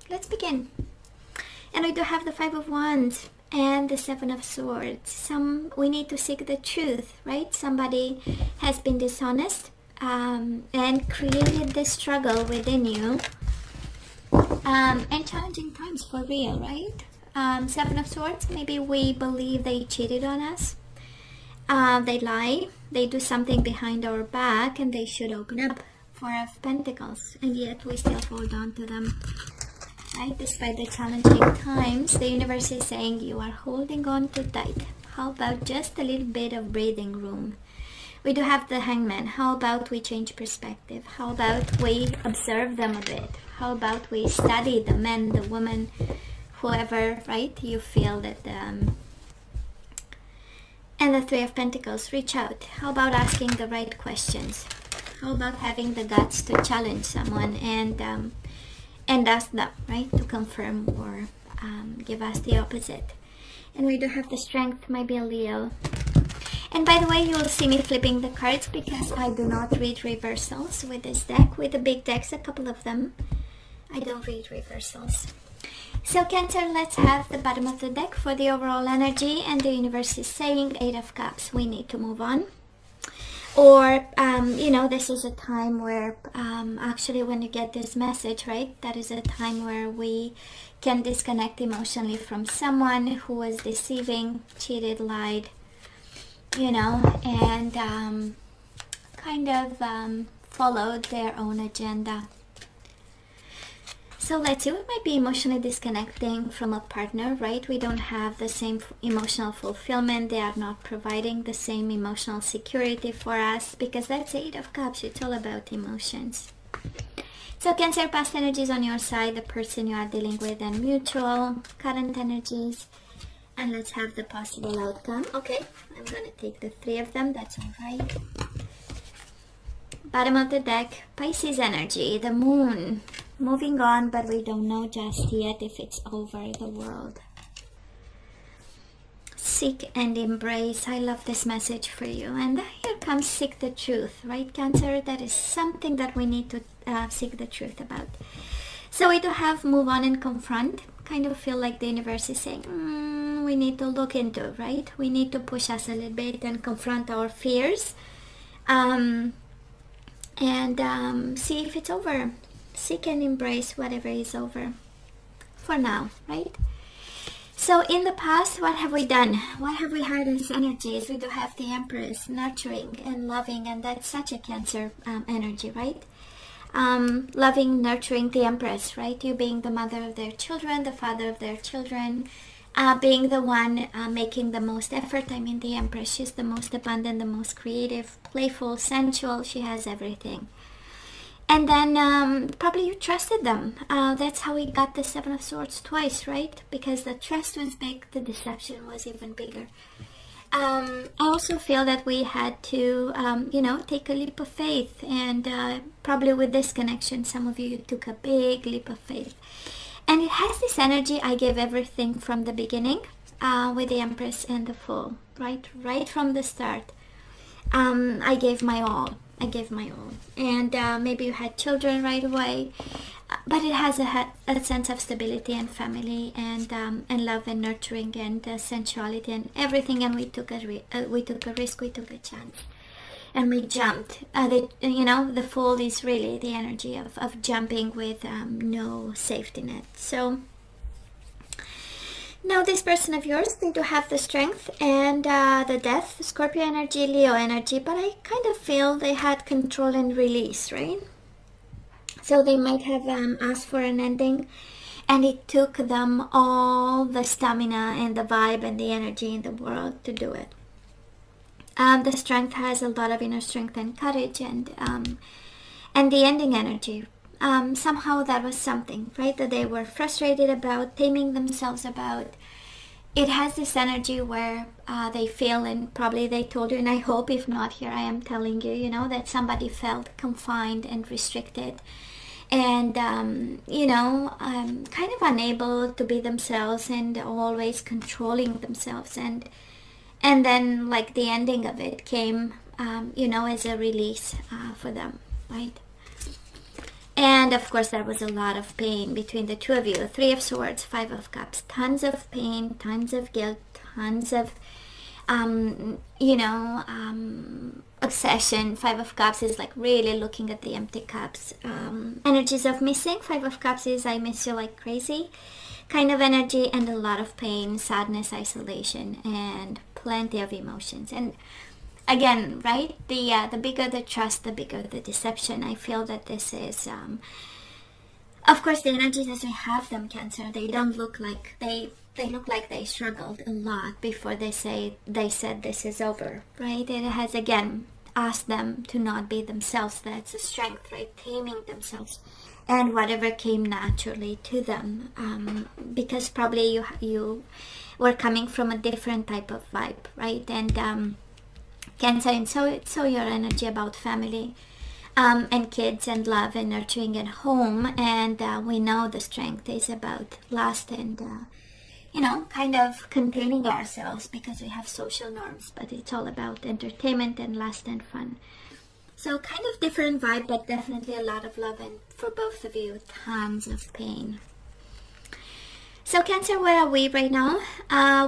let's begin. And we do have the Five of Wands and the Seven of Swords. We need to seek the truth, right? Somebody has been dishonest and created this struggle within you, and challenging times for real, right? Seven of Swords, maybe we believe they cheated on us. They lie, they do something behind our back, and they should open up. Four of Pentacles, and yet we still hold on to them, right? Despite the challenging times, the universe is saying you are holding on too tight. How about just a little bit of breathing room? We do have the Hangman. How about we change perspective? How about we observe them a bit? How about we study the men, the woman, whoever, right? You feel that and the Three of Pentacles, reach out. How about asking the right questions? How about having the guts to challenge someone and ask them, right, to confirm or give us the opposite? And we do have the Strength, maybe a Leo. And by the way, you will see me flipping the cards because I do not read reversals with this deck. With the big decks, a couple of them, I don't read reversals. So Cancer, let's have the bottom of the deck for the overall energy. And the universe is saying, Eight of Cups, we need to move on. Or, you know, this is a time where, actually when you get this message, right, that is a time where we can disconnect emotionally from someone who was deceiving, cheated, lied, you know, and kind of followed their own agenda. So let's see, we might be emotionally disconnecting from a partner, right? We don't have the same emotional fulfillment. They are not providing the same emotional security for us, because that's the Eight of Cups. It's all about emotions. So Cancer, past energies on your side, the person you are dealing with, and mutual, current energies. And let's have the possible outcome. Okay, I'm going to take the three of them. That's all right. Bottom of the deck, Pisces energy, the moon. Moving on, but we don't know just yet if it's over the world. Seek and embrace. I love this message for you. And here comes seek the truth, right, Cancer? That is something that we need to seek the truth about. So we do have move on and confront. Kind of feel like the universe is saying, we need to look into, right? We need to push us a little bit and confront our fears. And see if it's over. Seek and embrace whatever is over for now, right? So in the past, what have we done? What have we had as energies? We do have the Empress, nurturing and loving, and that's such a Cancer energy, right? Loving, nurturing, the Empress, right? You being the mother of their children, the father of their children, being the one making the most effort. I mean, the Empress, she's the most abundant, the most creative, playful, sensual. She has everything. And then probably you trusted them. That's how we got the Seven of Swords twice, right? Because the trust was big, the deception was even bigger. I also feel that we had to, you know, take a leap of faith. And probably with this connection, some of you took a big leap of faith. And it has this energy, I gave everything from the beginning, with the Empress and the Fool, right? Right from the start. I gave my all. I gave my all. And maybe you had children right away, but it has a sense of stability and family and love and nurturing and sensuality and everything. And we took a risk, we took a chance, and we jumped. You know, the Fool is really the energy of jumping with no safety net. So now this person of yours, they do have the Strength and the Death, Scorpio energy, Leo energy, but I kind of feel they had control and release, right? So they might have asked for an ending, and it took them all the stamina and the vibe and the energy in the world to do it. The Strength has a lot of inner strength and courage, and the ending energy. Somehow that was something, right, that they were frustrated about, taming themselves about. It has this energy where they feel, and probably they told you, and I hope if not, here I am telling you, you know, that somebody felt confined and restricted and, you know, kind of unable to be themselves and always controlling themselves. And then like the ending of it came, you know, as a release for them, right? And of course, there was a lot of pain between the two of you. Three of Swords, Five of Cups, tons of pain, tons of guilt, tons of, obsession. Five of Cups is like really looking at the empty cups. Energies of missing. Five of Cups is I miss you like crazy kind of energy, and a lot of pain, sadness, isolation, and plenty of emotions. And again, right, the bigger the trust, the bigger the deception. I feel that this is of course, the energies as we have them, Cancer, they don't look like they look like they struggled a lot before they said this is over, right? It has again asked them to not be themselves. That's a strength, right? Taming themselves and whatever came naturally to them, because probably you were coming from a different type of vibe, right? And Cancer, and so your energy about family, and kids and love and nurturing and home, and we know the strength is about lust and kind of containing ourselves because we have social norms, but it's all about entertainment and lust and fun. So kind of different vibe, but definitely a lot of love, and for both of you, tons of pain. So Cancer, where are we right now?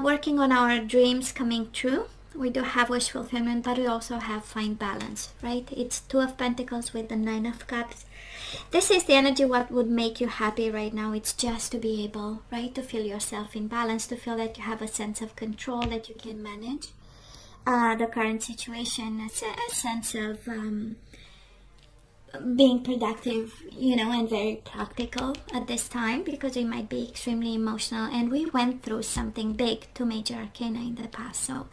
Working on our dreams coming true. We do have wish fulfillment, but we also have find balance, right? It's Two of Pentacles with the Nine of Cups. This is the energy what would make you happy right now. It's just to be able, right, to feel yourself in balance, to feel that you have a sense of control, that you can manage the current situation, a sense of being productive, and very practical at this time, because we might be extremely emotional, and we went through something big, two major arcana in the past, so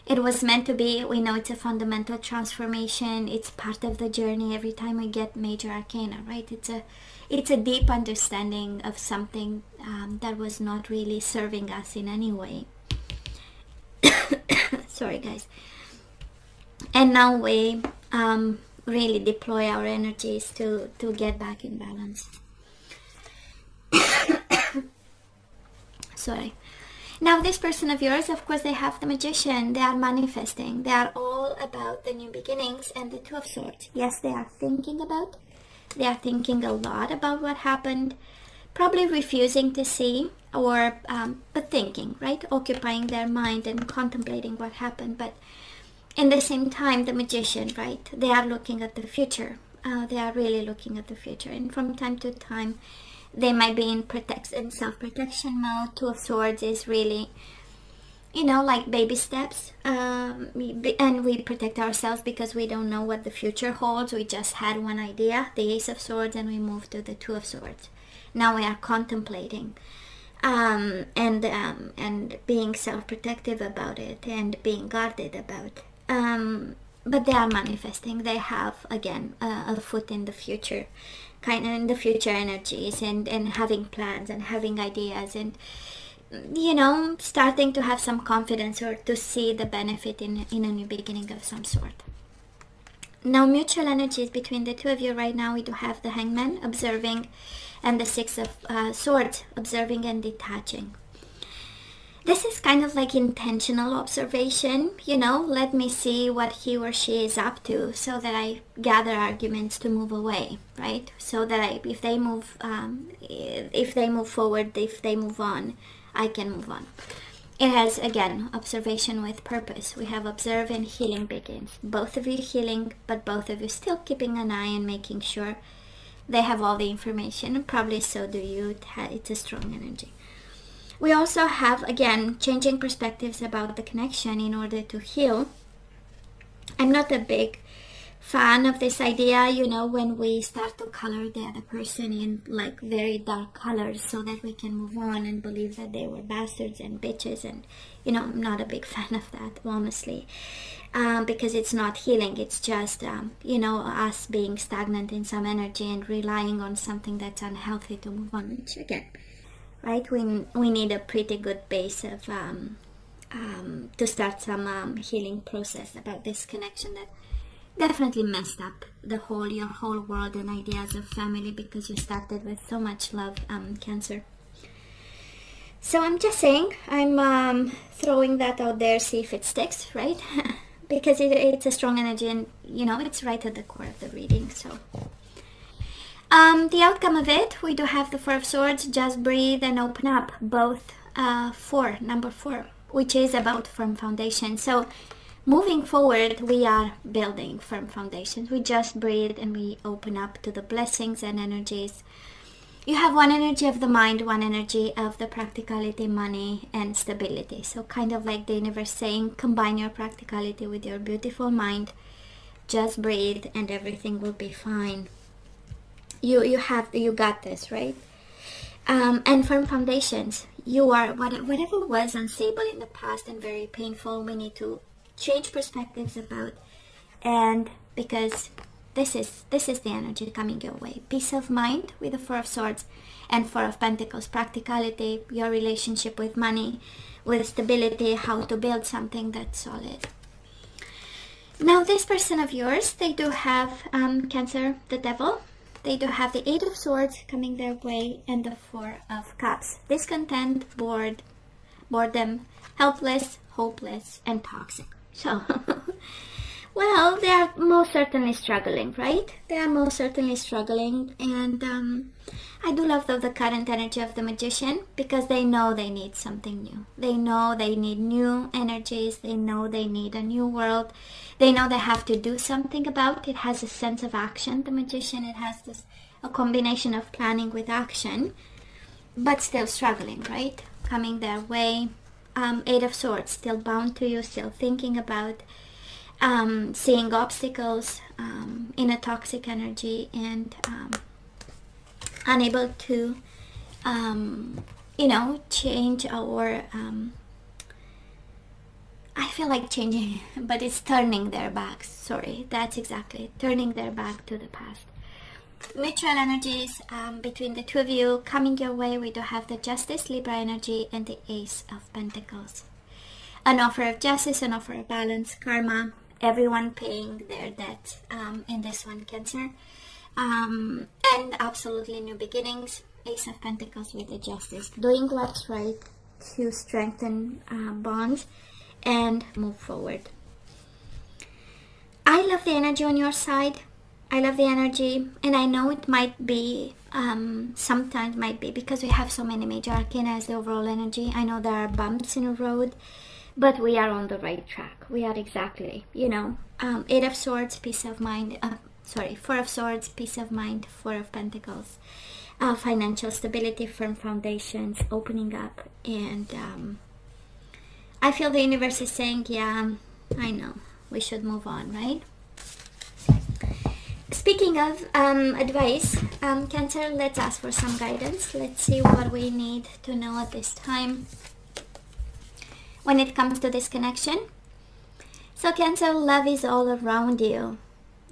it was meant to be. We know it's a fundamental transformation. It's part of the journey every time we get major arcana, right? It's a deep understanding of something that was not really serving us in any way. Sorry, guys. And now we really deploy our energies to get back in balance. Sorry. Now this person of yours, of course, they have the Magician. They are manifesting. They are all about the new beginnings and the Two of Swords. Yes, they are thinking about. They are thinking a lot about what happened. Probably refusing to see, or but thinking, right? Occupying their mind and contemplating what happened. But in the same time, the Magician, right? They are looking at the future. They are really looking at the future. And from time to time, they might be in self-protection mode. Two of Swords is really, like baby steps. And we protect ourselves because we don't know what the future holds. We just had one idea, the Ace of Swords, and we moved to the Two of Swords. Now we are contemplating and being self-protective about it and being guarded about it. But they are manifesting. They have, again, a foot in the future, kind of in the future energies, and having plans and having ideas, and starting to have some confidence or to see the benefit in a new beginning of some sort. Now mutual energies between the two of you right now, we do have the Hangman, observing, and the Six of Swords, observing and detaching. This is kind of like intentional observation, let me see what he or she is up to, so that I gather arguments to move away, right? So that if they move forward, if they move on, I can move on. It has, again, observation with purpose. We have observe and healing begins. Both of you healing, but both of you still keeping an eye and making sure they have all the information, and probably so do you. It's a strong energy. We also have, again, changing perspectives about the connection in order to heal. I'm not a big fan of this idea, when we start to color the other person in like very dark colors so that we can move on and believe that they were bastards and bitches, and I'm not a big fan of that, honestly, because it's not healing. It's just us being stagnant in some energy and relying on something that's unhealthy to move on, which, again, right, we need a pretty good base of to start some healing process about this connection that definitely messed up your whole world and ideas of family, because you started with so much love, Cancer. So I'm just saying, I'm throwing that out there, see if it sticks, right? Because it's a strong energy, and it's right at the core of the reading. So The outcome of it, we do have the Four of Swords. Just breathe and open up. Both number 4, which is about firm foundation. So moving forward, we are building firm foundations. We just breathe and we open up to the blessings and energies. You have one energy of the mind, one energy of the practicality, money, and stability. So kind of like the universe saying, combine your practicality with your beautiful mind. Just breathe and everything will be fine. You got this, right? And firm foundations. You are, whatever was unstable in the past and very painful, we need to change perspectives about. And because this is the energy coming your way. Peace of mind with the Four of Swords and Four of Pentacles. Practicality, your relationship with money, with stability, how to build something that's solid. Now this person of yours, they do have Cancer, the Devil. They do have the Eight of Swords coming their way and the Four of Cups. Discontent, boredom, helpless, hopeless, and toxic. So, well, they are most certainly struggling, right? They are most certainly struggling. And I do love the current energy of the Magician, because they know they need something new. They know they need new energies. They know they need a new world. They know they have to do something about it. It has a sense of action, the Magician. It has a combination of planning with action, but still struggling, right? Coming their way. Eight of Swords, still bound to you, still thinking about, seeing obstacles in a toxic energy, and unable to, change or I feel like changing, but it's turning their backs. Sorry, that's exactly it. Turning their back to the past. Mutual energies between the two of you coming your way. We do have the Justice, Libra energy, and the Ace of Pentacles. An offer of justice, an offer of balance, karma, everyone paying their debt in this one, Cancer. And absolutely new beginnings. Ace of Pentacles with the Justice. Doing what's right to strengthen bonds and move forward. I love the energy on your side. I love the energy, and I know it might be, sometimes might be because we have so many major arcana as the overall energy. I know there are bumps in the road, but we are on the right track. We are exactly, Eight of Swords, peace of mind, Four of Swords, peace of mind, Four of Pentacles, financial stability, firm foundations, opening up, and I feel the universe is saying, yeah, I know, we should move on, right? Speaking of advice, Cancer, let's ask for some guidance. Let's see what we need to know at this time when it comes to this connection. So Cancer, love is all around you.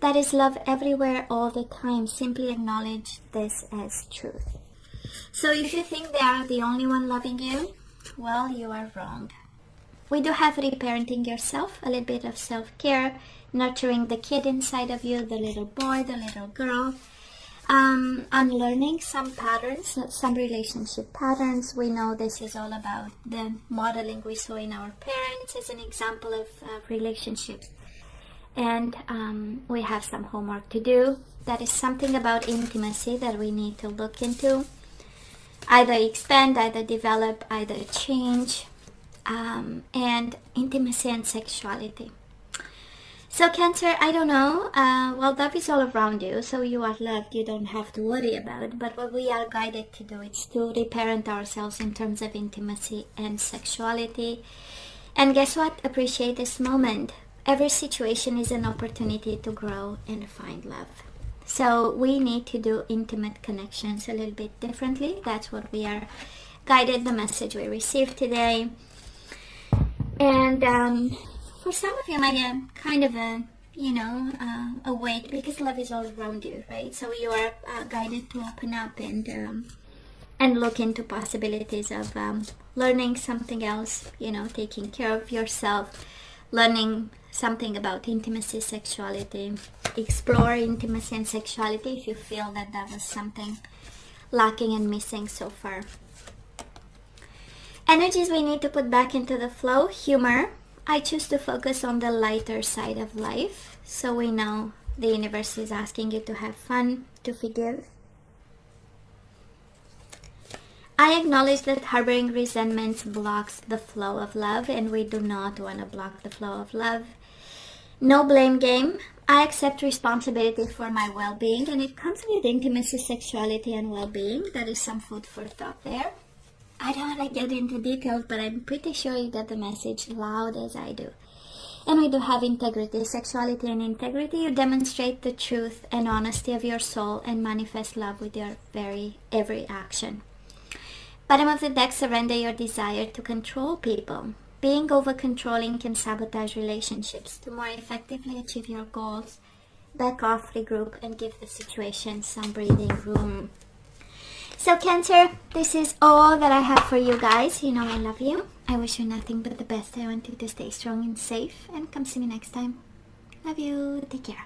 That is love everywhere all the time. Simply acknowledge this as truth. So if you think they are the only one loving you, well, you are wrong. We do have reparenting yourself, a little bit of self-care, nurturing the kid inside of you, the little boy, the little girl, unlearning some patterns, some relationship patterns. We know this is all about the modeling we saw in our parents as an example of relationships. And we have some homework to do. That is something about intimacy that we need to look into. Either expand, either develop, either change. And intimacy and sexuality. So Cancer, I don't know, well, love is all around you, so you are loved, you don't have to worry about it, but what we are guided to do is to reparent ourselves in terms of intimacy and sexuality. And guess what? Appreciate this moment. Every situation is an opportunity to grow and find love. So we need to do intimate connections a little bit differently. That's what we are guided, the message we received today. And for some of you, might be kind of a weight, because love is all around you, right? So you are guided to open up and look into possibilities of learning something else, taking care of yourself, learning something about intimacy, sexuality, explore intimacy and sexuality if you feel that was something lacking and missing so far. Energies we need to put back into the flow. Humor. I choose to focus on the lighter side of life. So we know the universe is asking you to have fun, to forgive, I acknowledge that harboring resentments blocks the flow of love, and we do not want to block the flow of love. No blame game. I accept responsibility for my well-being, and it comes with intimacy, sexuality, and well-being. That is some food for thought there. I don't want to get into details, but I'm pretty sure you get the message loud as I do. And we do have integrity, sexuality, and integrity. You demonstrate the truth and honesty of your soul and manifest love with your every action. Bottom of the deck, surrender your desire to control people. Being over-controlling can sabotage relationships. To more effectively achieve your goals, back off, regroup, and give the situation some breathing room. So Cancer, this is all that I have for you guys. You know I love you. I wish you nothing but the best. I want you to stay strong and safe. And come see me next time. Love you. Take care.